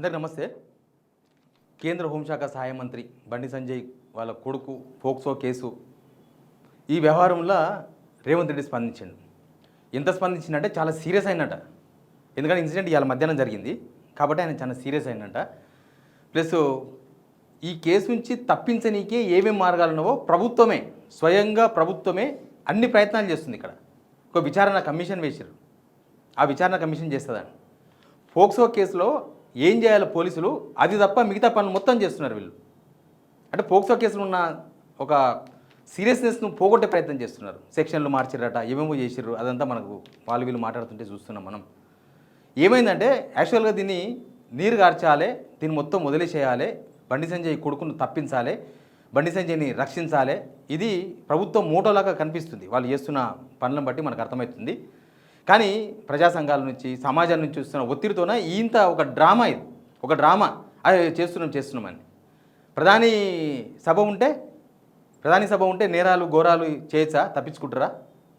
అందరికీ నమస్తే. కేంద్ర హోంశాఖ సహాయ మంత్రి బండి సంజయ్ వాళ్ళ కొడుకు పోక్సో కేసు ఈ వ్యవహారంలో రేవంత్ రెడ్డి స్పందించిండు. ఎంత స్పందించిందంటే చాలా సీరియస్ అయినట. ఎందుకంటే ఇన్సిడెంట్ ఇవాళ మధ్యాహ్నం జరిగింది కాబట్టి ఆయన చాలా సీరియస్ అయినట. ప్లస్ ఈ కేసు నుంచి తప్పించనీకే ఏమేమి మార్గాలు ఉన్నావో స్వయంగా ప్రభుత్వమే అన్ని ప్రయత్నాలు చేస్తుంది. ఇక్కడ ఒక విచారణ కమిషన్ వేసారు. ఆ విచారణ కమిషన్ చేస్తుందని పోక్సో కేసులో ఏం చేయాలి పోలీసులు అది తప్ప మిగతా పనులు మొత్తం చేస్తున్నారు వీళ్ళు. అంటే పోక్సో కేసులో ఉన్న ఒక సీరియస్నెస్ను పోగొట్టే ప్రయత్నం చేస్తున్నారు. సెక్షన్లు మార్చిరట, ఏమేమో చేసిర్రు, అదంతా మనకు వీళ్ళు మాట్లాడుతుంటే చూస్తున్నాం మనం. ఏమైందంటే యాక్చువల్గా దీన్ని నీరు గార్చాలి, దీన్ని మొత్తం వదిలేసేయాలి, బండి సంజయ్ కొడుకును తప్పించాలి, బండి సంజయ్ని రక్షించాలి. ఇది ప్రభుత్వం మోటోలాగా కనిపిస్తుంది వాళ్ళు చేస్తున్న పనులను బట్టి మనకు అర్థమవుతుంది. కానీ ప్రజా సంఘాల నుంచి సమాజం నుంచి చూస్తున్న ఒత్తిడితోన ఇంత ఒక డ్రామా అది చేస్తున్నామని. ప్రధాని సభ ఉంటే నేరాలు ఘోరాలు చేయొచ్చా,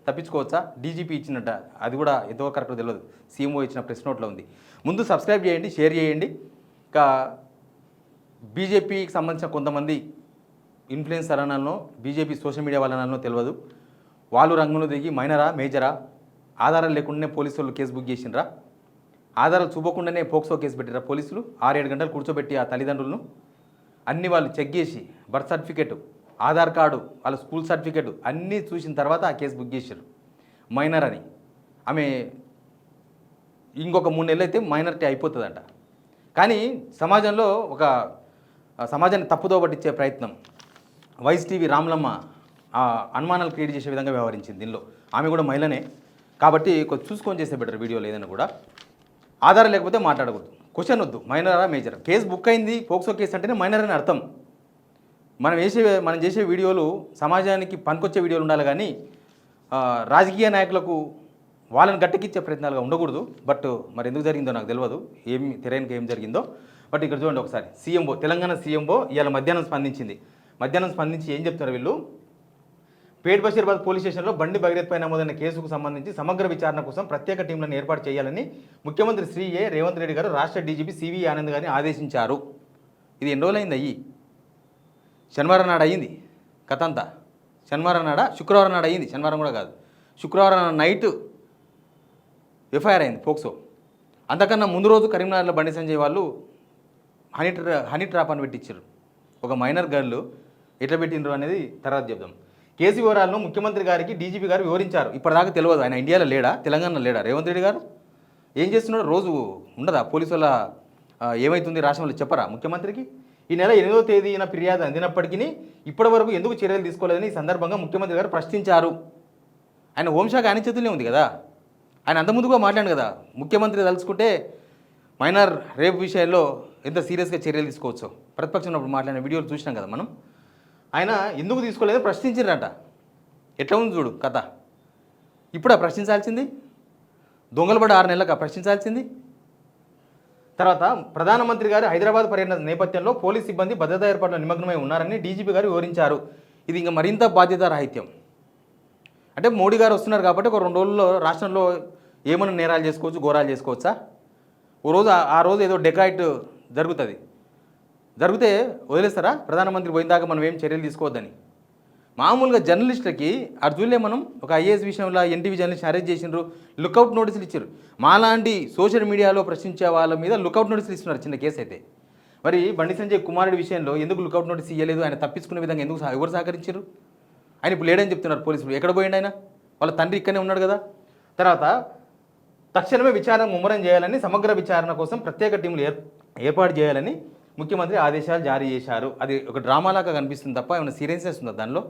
తప్పించుకోవచ్చా? డీజీపీ ఇచ్చినట్ట, అది కూడా ఎంతో కరెక్ట్ తెలియదు. సీఎంఓ ఇచ్చిన ప్రెస్ నోట్లో ఉంది. ముందు సబ్స్క్రైబ్ చేయండి, షేర్ చేయండి. ఇంకా బీజేపీకి సంబంధించిన కొంతమంది ఇన్ఫ్లుయెన్సర్ అనాలనో బీజేపీ సోషల్ మీడియా వాళ్ళనో తెలియదు. వాళ్ళు రంగంలో దిగి మైనరా మేజరా ఆధారాలు లేకుండానే పోలీసు వాళ్ళు కేసు బుక్ చేసినరా, ఆధారాలు చూపకుండానే పోక్సో కేసు పెట్టిరా పోలీసులు. 6-7 గంటలు కూర్చోబెట్టి ఆ తల్లిదండ్రులను అన్నీ వాళ్ళు చెక్ చేసి బర్త్ సర్టిఫికేటు, ఆధార్ కార్డు, వాళ్ళ స్కూల్ సర్టిఫికేటు అన్నీ చూసిన తర్వాత ఆ కేసు బుక్ చేశారు. మైనర్ అని ఆమె ఇంకొక 3 నెలలు అయితే మైనారిటీ అయిపోతుందంట. కానీ సమాజంలో సమాజాన్ని తప్పుదో పట్టించే ప్రయత్నం వైస్ టీవీ రామ్లమ్మ అనుమానాలు క్రియేట్ చేసే విధంగా వ్యవహరించింది. దీనిలో ఆమె కూడా మహిళనే కాబట్టి కొంచెం చూసుకొని చేసే బెటర్ వీడియోలు ఏదైనా కూడా. ఆధారం లేకపోతే మాట్లాడకూడదు, క్వశ్చన్ వద్దు. మైనరా మేజర్ కేసు బుక్ అయింది, పోక్సో కేసు అంటేనే మైనర్ అని అర్థం. మనం చేసే వీడియోలు సమాజానికి పనికొచ్చే వీడియోలు ఉండాలి కానీ రాజకీయ నాయకులకు వాళ్ళని గట్టెక్కిచ్చే ప్రయత్నాలుగా ఉండకూడదు. బట్ మరి ఎందుకు జరిగిందో నాకు తెలియదు, ఏం జరిగిందో. బట్ ఇక్కడ చూడండి ఒకసారి. తెలంగాణ సీఎంఓ ఇవాళ మధ్యాహ్నం స్పందించి ఏం చెప్తున్నారు వీళ్ళు. పేట్ బషీర్బాద్ పోలీస్ స్టేషన్లో బండి భగీరథపై నమోదైన కేసుకు సంబంధించి సమగ్ర విచారణ కోసం ప్రత్యేక టీంలను ఏర్పాటు చేయాలని ముఖ్యమంత్రి శ్రీ రేవంత్ రెడ్డి గారు రాష్ట్ర డీజీపీ సివి ఆనంద్ గారిని ఆదేశించారు. ఇది ఎన్ని రోజులైంది శనివారం నాడు అయ్యింది కథ అంతా. శుక్రవారం నాడు అయ్యింది, శనివారం కూడా కాదు, శుక్రవారం నైట్ ఎఫ్ఐఆర్ అయింది పోక్సో. అంతకన్నా ముందు రోజు కరీంనగర్లో బండి సంజయ్ వాళ్ళు హనీ ట్రాప్ అని పెట్టించారు. ఒక మైనర్ గర్ల్ ఎట్లా పెట్టిండ్రు అనేది తర్వాత చెప్దాం. కేసు వివరాలను ముఖ్యమంత్రి గారికి డీజీపీ గారు వివరించారు. ఇప్పటిదాకా తెలియదు ఆయన ఇండియాలో లేడా, తెలంగాణలో లేడా రేవంత్ రెడ్డి గారు. ఏం చేస్తున్నాడు రోజు ఉండదా పోలీసు వల్ల ఏమవుతుంది రాష్ట్రంలో చెప్పరా ముఖ్యమంత్రికి. ఈ నెల 8వ తేదీన ఫిర్యాదు అందినప్పటికీ ఇప్పటి వరకు ఎందుకు చర్యలు తీసుకోలేదని ఈ సందర్భంగా ముఖ్యమంత్రి గారు ప్రశ్నించారు. ఆయన హోంశాఖ ఆయన చేతుల్లోనే ఉంది కదా, ఆయన అంత ముందుగా మాట్లాడు కదా. ముఖ్యమంత్రి తలుచుకుంటే మైనర్ రేప్ విషయంలో ఎంత సీరియస్గా చర్యలు తీసుకోవచ్చో ప్రతిపక్షం ఉన్నప్పుడు మాట్లాడిన వీడియోలు చూసినాం కదా మనం. ఆయన ఎందుకు తీసుకోలేదో ప్రశ్నించారంట. ఎట్లా ఉంది చూడు కథ. ఇప్పుడా ప్రశ్నించాల్సింది? దొంగలు పడి 6 నెలలకు ప్రశ్నించాల్సింది. తర్వాత ప్రధానమంత్రి గారు హైదరాబాద్ పర్యటన నేపథ్యంలో పోలీస్ సిబ్బంది భద్రతా ఏర్పాట్ల నిమగ్నమై ఉన్నారని డీజీపీ గారు వివరించారు. ఇది ఇంకా మరింత బాధ్యతారాహిత్యం. అంటే మోడీ గారు వస్తున్నారు కాబట్టి ఒక 2 రోజుల్లో రాష్ట్రంలో ఏమైనా నేరాలు చేసుకోవచ్చు, ఘోరాలు చేసుకోవచ్చా? ఆ రోజు ఏదో డెకాయిట్ జరిగితే వదిలేస్తారా? ప్రధానమంత్రి పోయిందాకా మనం ఏం చర్యలు తీసుకోవద్దని. మామూలుగా జర్నలిస్టులకి అర్జున్లే మనం ఒక ఐఏఎస్ విషయంలో ఎన్టీవీ జర్నలిస్ట్ అరెస్ట్ చేసినారు, లుకౌట్ నోటీసులు ఇచ్చారు. మాలాంటి సోషల్ మీడియాలో ప్రశ్నించే వాళ్ళ మీద లుకౌట్ నోటీసులు ఇస్తున్నారు చిన్న కేసు అయితే. మరి బండి సంజయ్ కుమారుడి విషయంలో ఎందుకు లుకౌట్ నోటీస్ ఇవ్వలేదు? ఆయన తప్పించుకునే విధంగా ఎవరు సహకరించారు? ఆయన ఇప్పుడు లేడని చెప్తున్నారు పోలీసులు. ఎక్కడ పోయిండు ఆయన? వాళ్ళ తండ్రి ఇక్కడనే ఉన్నాడు కదా. తర్వాత తక్షణమే విచారణ ముమ్మరం చేయాలని, సమగ్ర విచారణ కోసం ప్రత్యేక టీంలు ఏర్పాటు చేయాలని ముఖ్యమంత్రి ఆదేశాలు జారీ చేశారు. అది ఒక డ్రామాలాగా కనిపిస్తుంది తప్ప ఏమైనా సీరియస్నెస్ ఉందా దానిలో?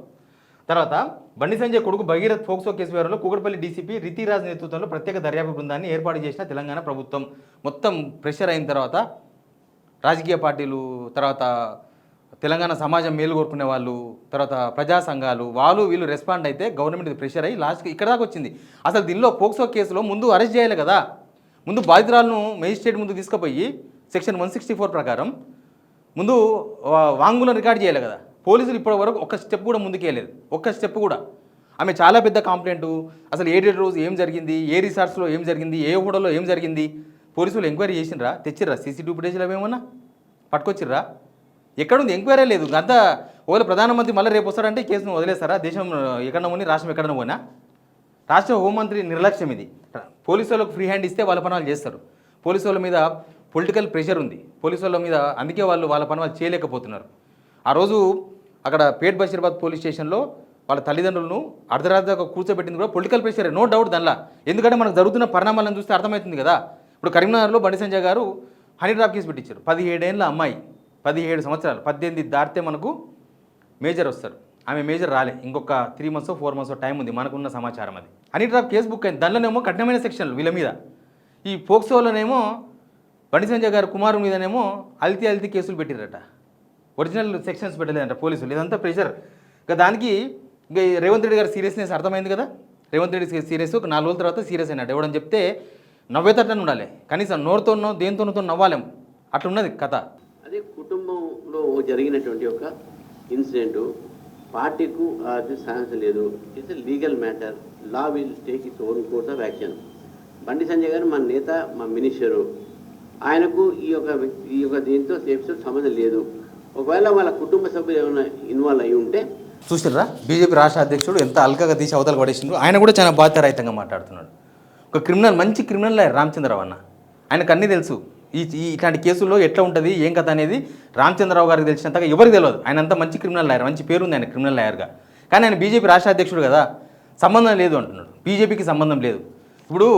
తర్వాత బండి సంజయ్ కొడుకు భగీరథ్ పోక్సో కేసు వ్యవహారంలో కూకట్పల్లి డీసీపీ రితిరాజ్ నేతృత్వంలో ప్రత్యేక దర్యాప్తు బృందాన్ని ఏర్పాటు చేసిన తెలంగాణ ప్రభుత్వం. మొత్తం ప్రెషర్ అయిన తర్వాత రాజకీయ పార్టీలు, తర్వాత తెలంగాణ సమాజం మేలు కోరుకునే వాళ్ళు, తర్వాత ప్రజా సంఘాలు వీళ్ళు రెస్పాండ్ అయితే గవర్నమెంట్ ప్రెషర్ అయ్యి లాస్ట్కి ఇక్కడ దాకా వచ్చింది. అసలు దీనిలో పోక్సో కేసులో ముందు అరెస్ట్ చేయాలి కదా. ముందు బాధితురాలను మేజిస్ట్రేట్ ముందు తీసుకుపోయి సెక్షన్ 164 ప్రకారం ముందు వాంగ్మూలం రికార్డ్ చేయాలి కదా. పోలీసులు ఇప్పటి వరకు ఒక్క స్టెప్ కూడా ముందుకేయలేదు, ఒక్క స్టెప్ కూడా. ఆమె చాలా పెద్ద కంప్లైంట్. అసలు ఏ రోజు ఏం జరిగింది, ఏ రిసార్ట్స్లో ఏం జరిగింది, ఏ హోటల్లో ఏం జరిగింది, పోలీసులు ఎంక్వైరీ చేసిండ్రా, తెచ్చిర్రా? సీసీటీవీ ఫుటేజ్లో ఏమన్నా పట్టుకొచ్చిర్రా? ఎక్కడుంది ఎంక్వైరీ? లేదు. అంతా ఒకవేళ ప్రధానమంత్రి మళ్ళీ రేపు వస్తారంటే ఈ కేసును వదిలేస్తారా? దేశం ఎక్కడన్నా పోనీ, రాష్ట్రం ఎక్కడన్నా పోయినా? రాష్ట్ర హోంమంత్రి నిర్లక్ష్యం ఇది. పోలీసు వాళ్ళకు ఫ్రీ హ్యాండ్ ఇస్తే వాళ్ళ పని వాళ్ళు చేస్తారు. పోలీసు వాళ్ళ మీద పొలిటికల్ ప్రెషర్ ఉంది పోలీసు వాళ్ళ మీద, అందుకే వాళ్ళు వాళ్ళ పని వాళ్ళు చేయలేకపోతున్నారు. ఆ రోజు అక్కడ పేట్ బషీరాబాద్ పోలీస్ స్టేషన్లో వాళ్ళ తల్లిదండ్రులను అర్ధరాత్రిగా కూర్చోబెట్టింది కూడా పొలిటికల్ ప్రెషరే, నో డౌట్ దానిలో. ఎందుకంటే మనకు జరుగుతున్న పరిణామాలను చూస్తే అర్థమవుతుంది కదా. ఇప్పుడు కరీంనగర్లో బండి సంజయ్ గారు హనీ ట్రాప్ కేసు పెట్టించారు. 17 ఏళ్ళ అమ్మాయి, 17 సంవత్సరాలు, 18 దాటితే మనకు మేజర్ వస్తారు. ఆమె మేజర్ రాలే, ఇంకొక 3 months 4 months టైం ఉంది, మనకున్న సమాచారం అది. హనీ ట్రాప్ కేసు బుక్ అయింది. దానిలోనేమో కఠినమైన సెక్షన్లు వీళ్ళ మీద. ఈ పోక్సోలోనేమో బండి సంజయ్ గారు కుమారు మీదనేమో అల్తి కేసులు పెట్టిరట, ఒరిజినల్ సెక్షన్స్ పెట్టలేదంట పోలీసులు. ఇదంతా ప్రెషర్. ఇక దానికి ఇక రేవంత్ రెడ్డి గారు సీరియస్నెస్ అర్థమైంది కదా. రేవంత్ రెడ్డి సీరియస్ ఒక 4 రోజుల తర్వాత సీరియస్ అయినట్టు ఎవడని చెప్తే నవ్వేతట్టని ఉండాలి, కనీసం నోరుతోనో దేనితోనో నవ్వాలేం, అట్లా ఉన్నది కథ. అదే కుటుంబంలో జరిగినటువంటి ఒక ఇన్సిడెంట్ పార్టీకు అది సహించలేదు. It's a legal matter, law will take its own course of action. Bandi Sanjay గారు మన నేత, మా మినిస్టరు, ఆయనకు ఈ యొక్క దీంతో ఎపిసోడ్ సంబంధం లేదు. ఒకవేళ వాళ్ళ కుటుంబ సభ్యులు ఏమైనా ఇన్వాల్వ్ అయి ఉంటే చూసిర్రా, బీజేపీ రాష్ట్ర అధ్యక్షుడు ఎంత అల్కగా తీసి అవతల పడేసిండ్రు. ఆయన కూడా చాలా బాధ్యరహితంగా మాట్లాడుతున్నాడు. ఒక క్రిమినల్, మంచి క్రిమినల్ రామచంద్రరావు అన్న, ఆయనకు అన్నీ తెలుసు. ఇట్లాంటి కేసుల్లో ఎట్లా ఉంటుంది ఏం కథ అనేది రామచంద్రరావు గారికి తెలిసినంతగా ఎవరికి తెలియదు. ఆయన అంతా మంచి క్రిమినల్ లాయర్, మంచి పేరు ఉంది ఆయన క్రిమినల్ లాయర్గా. కానీ ఆయన బీజేపీ రాష్ట్ర అధ్యక్షుడు కదా, సంబంధం లేదు అంటున్నాడు. బీజేపీకి సంబంధం లేదు. ఇప్పుడు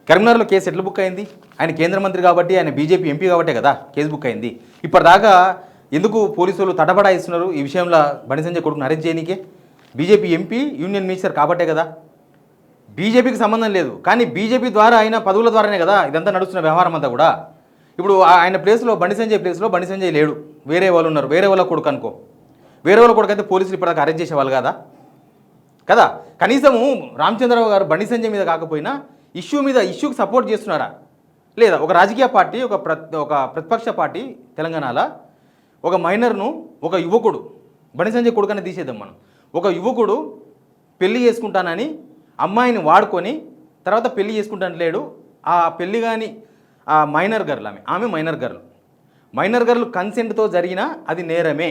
కరీంనగర్లో కేసు ఎట్లా బుక్ అయింది? ఆయన కేంద్ర మంత్రి కాబట్టి, ఆయన బీజేపీ ఎంపీ కాబట్టే కదా కేసు బుక్ అయింది. ఇప్పటిదాకా ఎందుకు పోలీసులు తటబడాయిస్తున్నారు ఈ విషయంలో? బండి సంజయ్ కొడుకును అరెస్ట్ చేయనీకే బీజేపీ ఎంపీ, యూనియన్ మినిస్టర్ కాబట్టే కదా. బీజేపీకి సంబంధం లేదు, కానీ బీజేపీ ద్వారా ఆయన పదవుల ద్వారానే కదా ఇదంతా నడుస్తున్న వ్యవహారం అంతా కూడా. ఇప్పుడు ఆయన ప్లేస్లో, బండి సంజయ్ ప్లేస్లో బండి సంజయ్ లేడు, వేరే వాళ్ళు ఉన్నారు. వేరే వాళ్ళ కొడుకు అనుకో, వేరే వాళ్ళ కొడుకు అయితే పోలీసులు ఇప్పటిదాకా అరెస్ట్ చేసేవాళ్ళు కదా కదా. కనీసము రామచంద్రరావు గారు బండి సంజయ్ మీద కాకపోయినా ఇష్యూకి సపోర్ట్ చేస్తున్నారా లేదా? ఒక రాజకీయ పార్టీ, ఒక ప్రతిపక్ష పార్టీ తెలంగాణలో ఒక మైనర్ను, ఒక యువకుడు, బండి సంజయ్ కొడుకని తీసేద్దాం మనం, ఒక యువకుడు పెళ్లి చేసుకుంటానని అమ్మాయిని వాడుకొని తర్వాత పెళ్లి చేసుకుంటాను. ఆ పెళ్లి కానీ ఆ మైనర్ గర్ల్, ఆమె మైనర్ గర్ల్ కన్సెంట్తో జరిగినా అది నేరమే.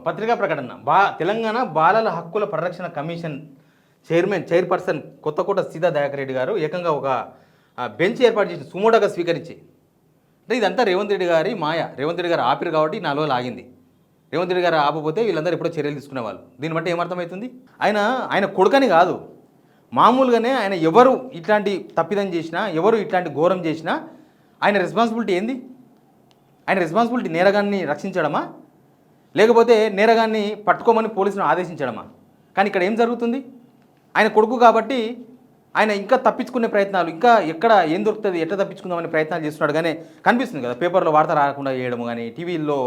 పత్రికా ప్రకటన. తెలంగాణ బాలల హక్కుల పరిరక్షణ కమిషన్ చైర్పర్సన్ కొత్తకోట సీతా దయాకర్ రెడ్డి గారు ఏకంగా ఒక బెంచ్ ఏర్పాటు చేసి సుమోటోగా స్వీకరించి, అంటే ఇదంతా రేవంత్ రెడ్డి గారి మాయ. రేవంత్ రెడ్డి గారు ఆపిరు కాబట్టి 4 రోజులు ఆగింది. రేవంత్ రెడ్డి గారు ఆపకపోతే వీళ్ళందరూ ఎప్పుడో చర్యలు తీసుకునేవాళ్ళు. దీన్ని బట్టి ఏమర్థమవుతుంది? ఆయన కొడుకని కాదు, మామూలుగానే ఆయన ఎవరు ఇట్లాంటి తప్పిదం చేసినా, ఎవరు ఇట్లాంటి ఘోరం చేసినా ఆయన రెస్పాన్సిబిలిటీ ఏంది? ఆయన రెస్పాన్సిబిలిటీ నేరగాన్ని రక్షించడమా, లేకపోతే నేరగాన్ని పట్టుకోమని పోలీసులను ఆదేశించడమా? కానీ ఇక్కడ ఏం జరుగుతుంది? ఆయన కొడుకు కాబట్టి ఆయన ఇంకా తప్పించుకునే ప్రయత్నాలు, ఇంకా ఎక్కడ ఏం దొరుకుతుంది, ఎట్లా తప్పించుకుందామనే ప్రయత్నాలు చేస్తున్నాడు. కానీ కనిపిస్తుంది కదా, పేపర్లో వార్త రాకుండా చేయడం కానీ, టీవీల్లో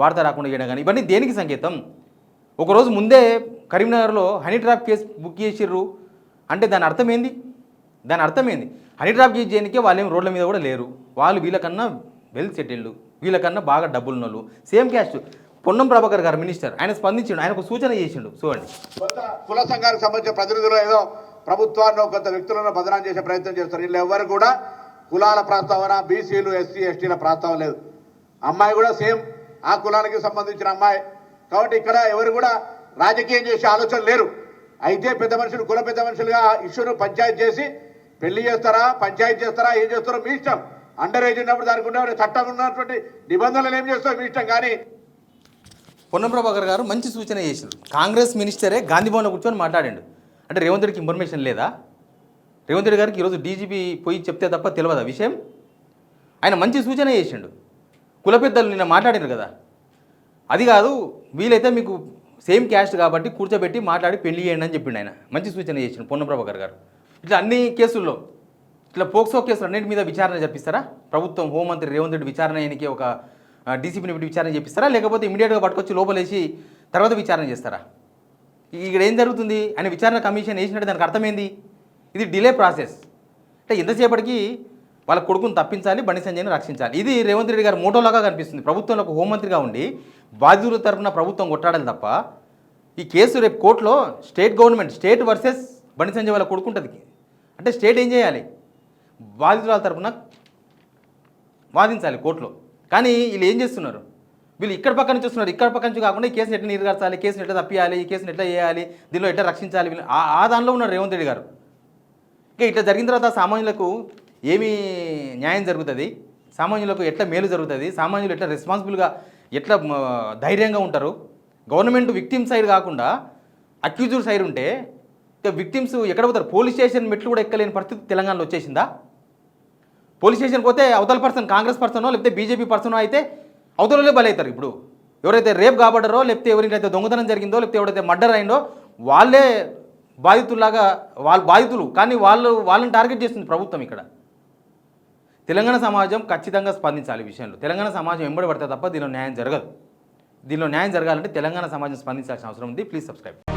వార్త రాకుండా చేయడం కానీ, ఇవన్నీ దేనికి సంకేతం? ఒకరోజు ముందే కరీంనగర్లో హనీ ట్రాప్ కేసు బుక్ చేసిర్రు అంటే దాని అర్థం ఏంది? హనీ ట్రాప్ కేసు చేయడానికే వాళ్ళేం రోడ్ల మీద కూడా లేరు. వాళ్ళు వీళ్ళకన్నా వెల్ సెటిల్డ్, వీళ్ళకన్నా బాగా డబ్బులున్నోళ్ళు, సేమ్ క్యాస్ట్. పొన్నం ప్రభాకర్ గారు మినిస్టర్, ఆయన స్పందించిండు, ఆయన ఒక సూచన చేసిండు. చూడండి, కుల సంఘానికి సంబంధించిన ప్రతినిధులు ఏదో ప్రభుత్వాన్ని కొంత వ్యక్తులను బదనాం చేసే ప్రయత్నం చేస్తారు. వీళ్ళు ఎవరు కూడా కులాల ప్రస్తావన, బీసీలు, ఎస్సీ, ఎస్టీల ప్రస్తావన లేదు. అమ్మాయి కూడా సేమ్ ఆ కులానికి సంబంధించిన అమ్మాయి కాబట్టి ఇక్కడ ఎవరు కూడా రాజకీయం చేసే ఆలోచన లేరు. అయితే పెద్ద మనుషులు, కుల పెద్ద మనుషులుగా ఇష్యూను పంచాయతీ చేసి పెళ్లి చేస్తారా, పంచాయతీ చేస్తారా, ఏం చేస్తారో మీ ఇష్టం. అండర్ ఏజ్ ఉన్నప్పుడు దానికి ఉన్న చట్టం ఉన్నటువంటి నిబంధనలు ఏం చేస్తారో మీ ఇష్టం. కానీ పొన్నం ప్రభాకర్ గారు మంచి సూచన చేశారు. కాంగ్రెస్ మినిస్టరే గాంధీ భవన్లో కూర్చొని మాట్లాడాడు. అంటే రేవంత్ రెడ్డికి ఇన్ఫర్మేషన్ లేదా? రేవంత్ రెడ్డి గారికి ఈరోజు డీజీపీ పోయి చెప్తే తప్ప తెలియదు ఆ విషయం. ఆయన మంచి సూచన చేసిండు. కుల పెద్దలు నిన్న మాట్లాడారు కదా, అది కాదు, వీలైతే మీకు సేమ్ క్యాస్ట్ కాబట్టి కూర్చోబెట్టి మాట్లాడి పెళ్లి చేయండి అని చెప్పిండు. ఆయన మంచి సూచన చేసిండు పొన్నం ప్రభాకర్ గారు. ఇట్లా అన్ని కేసుల్లో, ఇట్లా పోక్సో కేసులు అన్నింటి మీద విచారణ జరిపిస్తారా ప్రభుత్వం? హోంమంత్రి రేవంత్ రెడ్డి విచారణ ఆయనకి ఒక డీసీపీని పెట్టి విచారణ చేపిస్తారా, లేకపోతే ఇమీడియట్గా పట్టుకొచ్చి లోపలేసి తర్వాత విచారణ చేస్తారా? ఇక్కడ ఏం జరుగుతుంది? ఆయన విచారణ కమిషన్ వేసినట్టు దానికి అర్థమైంది, ఇది డిలే ప్రాసెస్. అంటే ఎంతసేపటికి వాళ్ళ కొడుకును తప్పించాలి, బండి సంజయ్ని రక్షించాలి. ఇది రేవంత్ రెడ్డి గారు మోటోలాగా కనిపిస్తుంది. ప్రభుత్వంలో ఒక హోంమంత్రిగా ఉండి బాధ్యుల తరఫున ప్రభుత్వం కొట్టాడాలి తప్ప, ఈ కేసు రేపు కోర్టులో స్టేట్ వర్సెస్ బండి సంజయ్ వాళ్ళ కొడుకుంటుంది. అంటే స్టేట్ ఏం చేయాలి? బాధితుల తరఫున వాదించాలి కోర్టులో. కానీ వీళ్ళు ఏం చేస్తున్నారు, వీళ్ళు ఇక్కడ పక్క నుంచి వస్తున్నారు, ఇక్కడ పక్క నుంచి కాకుండా ఈ కేసుని ఎట్లా నీరుగార్చాలి, కేసుని ఎట్లా తప్పియాలి, ఈ కేసుని ఎట్లా చేయాలి, దీనిలో ఎట్లా రక్షించాలి, వీళ్ళు ఆ దానిలో ఉన్నారు రేవంత్ రెడ్డి గారు. ఇంకా ఇట్లా జరిగిన తర్వాత సామాన్యులకు ఏమి న్యాయం జరుగుతుంది, సామాన్యులకు ఎట్లా మేలు జరుగుతుంది, సామాన్యులు ఎట్లా రెస్పాన్సిబుల్గా ఎట్లా ధైర్యంగా ఉంటారు. గవర్నమెంట్ విక్టిమ్ సైడ్ కాకుండా అక్యూజ్డ్ సైడ్ ఉంటే ఇక విక్టిమ్స్ ఎక్కడ పోతారు, పోలీస్ స్టేషన్ మెట్లు కూడా ఎక్కలేని పరిస్థితి తెలంగాణలో వచ్చేసిందా? పోలీస్ స్టేషన్కి పోతే అవతల పర్సన్ కాంగ్రెస్ పర్సనో లేకపోతే బీజేపీ పర్సనో అయితే అవతలే బలవుతారు. ఇప్పుడు ఎవరైతే రేప్ కాబడ్డారో లేకపోతే ఎవరికైతే దొంగతనం జరిగిందో లేకపోతే ఎవరైతే మర్డర్ అయిందో వాళ్ళే బాధితుల్లాగా, వాళ్ళు బాధితులు కానీ వాళ్ళని టార్గెట్ చేస్తుంది ప్రభుత్వం. ఇక్కడ తెలంగాణ సమాజం ఖచ్చితంగా స్పందించాలి ఈ విషయంలో. తెలంగాణ సమాజం వెంబడి పడితే తప్ప దీనిలో న్యాయం జరగదు. దీనిలో న్యాయం జరగాలంటే తెలంగాణ సమాజం స్పందించాల్సిన అవసరం ఉంది. Please subscribe.